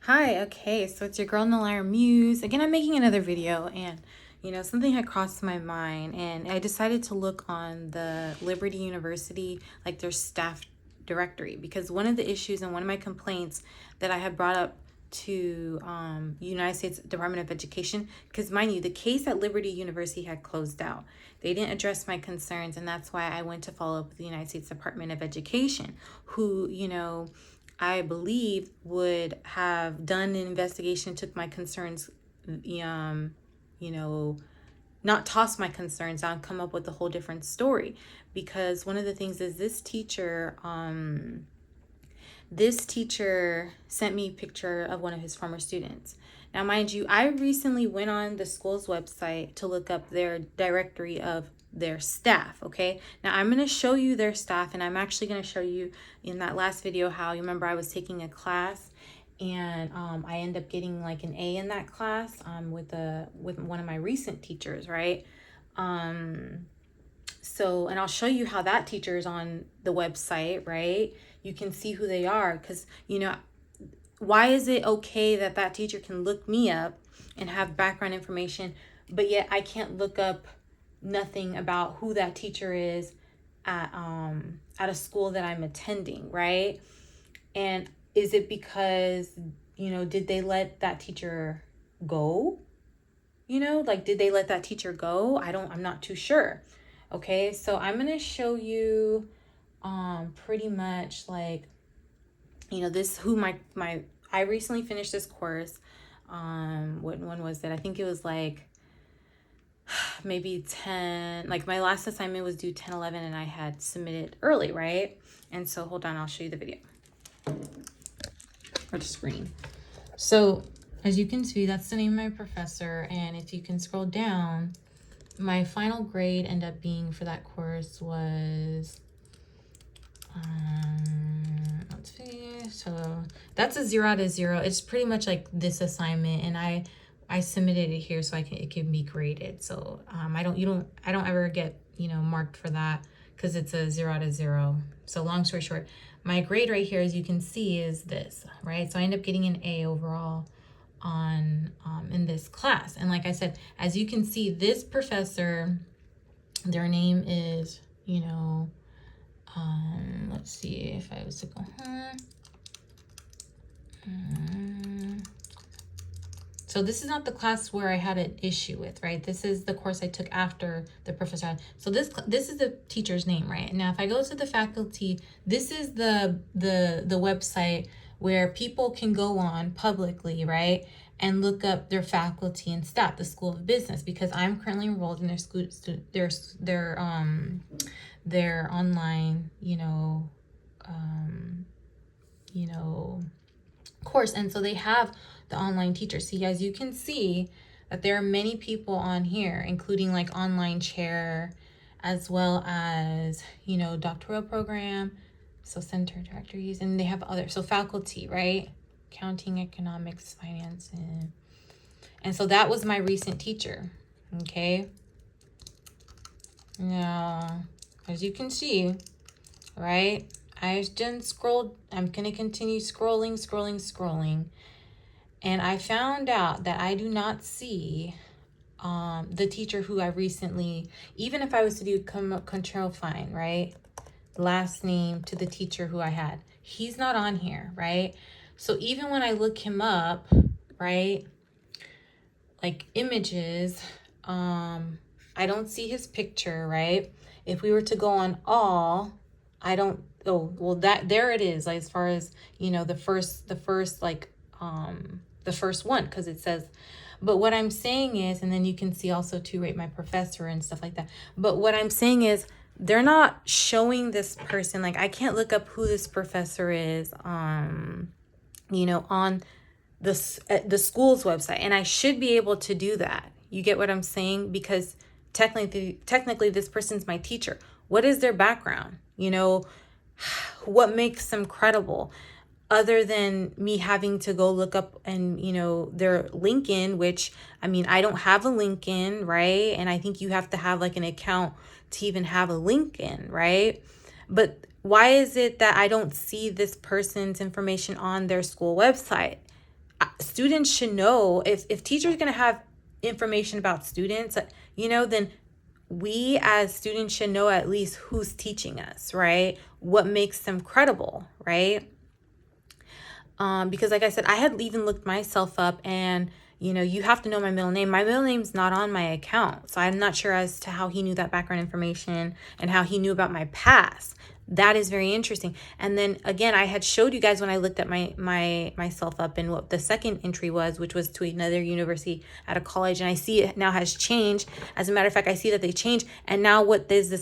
Hi, okay, so it's your girl Nalara Muse. Again, I'm making another video and something had crossed my mind and I decided to look on the Liberty University, like their staff directory, because one of the issues and one of my complaints that I had brought up to United States Department of Education, because mind you, the case at Liberty University had closed out. They didn't address my concerns, and that's why I went to follow up with the United States Department of Education, who, I believe would have done an investigation, took my concerns, you know, not toss my concerns out, come up with a whole different story. Because one of the things is this teacher sent me a picture of one of his former students. Now, mind you, I recently went on the school's website to look up their directory of their staff, okay? Now, I'm going to show you their staff, and I'm actually going to show you in that last video how, you remember I was taking a class, and I ended up getting like an A in that class with one of my recent teachers, right? So, and I'll show you how that teacher is on the website, right? You can see who they are, because, why is it okay that that teacher can look me up and have background information, but yet I can't look up nothing about who that teacher is at a school that I'm attending, right? And is it because, did they let that teacher go? Like, did they let that teacher go? I'm not too sure. Okay, so I'm gonna show you pretty much like, this who my I recently finished this course. When was it? I think it was like maybe 10, like my last assignment was due 10/11 and I had submitted early, right? And so hold on, I'll show you the video or the screen. So as you can see, that's the name of my professor, and if you can scroll down, my final grade ended up being for that course was let's see, so that's a 0 out of 0. It's pretty much like this assignment, and I submitted it here so it can be graded. So I don't ever get marked for that because it's a 0 out of 0. So long story short, my grade right here, as you can see, is this, right? So I end up getting an A overall on in this class. And like I said, as you can see, this professor, their name is, let's see if I was to go so this is not the class where I had an issue with, right? This is the course I took after the professor. So this is the teacher's name, right? Now, if I go to the faculty, this is the website where people can go on publicly, right, and look up their faculty and staff, the School of Business, because I'm currently enrolled in their online, course. And so they have the online teacher. See, as you can see, that there are many people on here, including like online chair, as well as, doctoral program, so center directories, and they have other, so faculty, right? Accounting, economics, finance, and so that was my recent teacher, okay? Now, as you can see, right, I just scrolled. I'm going to continue scrolling. And I found out that I do not see the teacher who I recently, even if I was to do control find, right, last name to the teacher who I had, he's not on here, right? So even when I look him up, right, like images, I don't see his picture, right? If we were to go on all, I don't, oh, well, that, there it is, like, as far as, the first, like, the first one, because it says, but what I'm saying is, and then you can see also too, rate my professor and stuff like that. But what I'm saying is, they're not showing this person, like, I can't look up who this professor is, on the school's website, and I should be able to do that. You get what I'm saying? Because technically this person's my teacher. What is their background? What makes them credible, other than me having to go look up and their LinkedIn, which I don't have a LinkedIn, right? And I think you have to have like an account to even have a LinkedIn, right? But why is it that I don't see this person's information on their school website? students should know, if teachers are going to have information about students, you know, then we as students should know at least who's teaching us, right? What makes them credible, right? Because like I said, I had even looked myself up, and you know, you have to know my middle name. My middle name's not on my account, so I'm not sure as to how he knew that background information and how he knew about my past. That is very interesting. And then again, I had showed you guys when I looked at myself up and what the second entry was, which was to another university at a college, and I see it now has changed. As a matter of fact, I see that they changed, and now what is the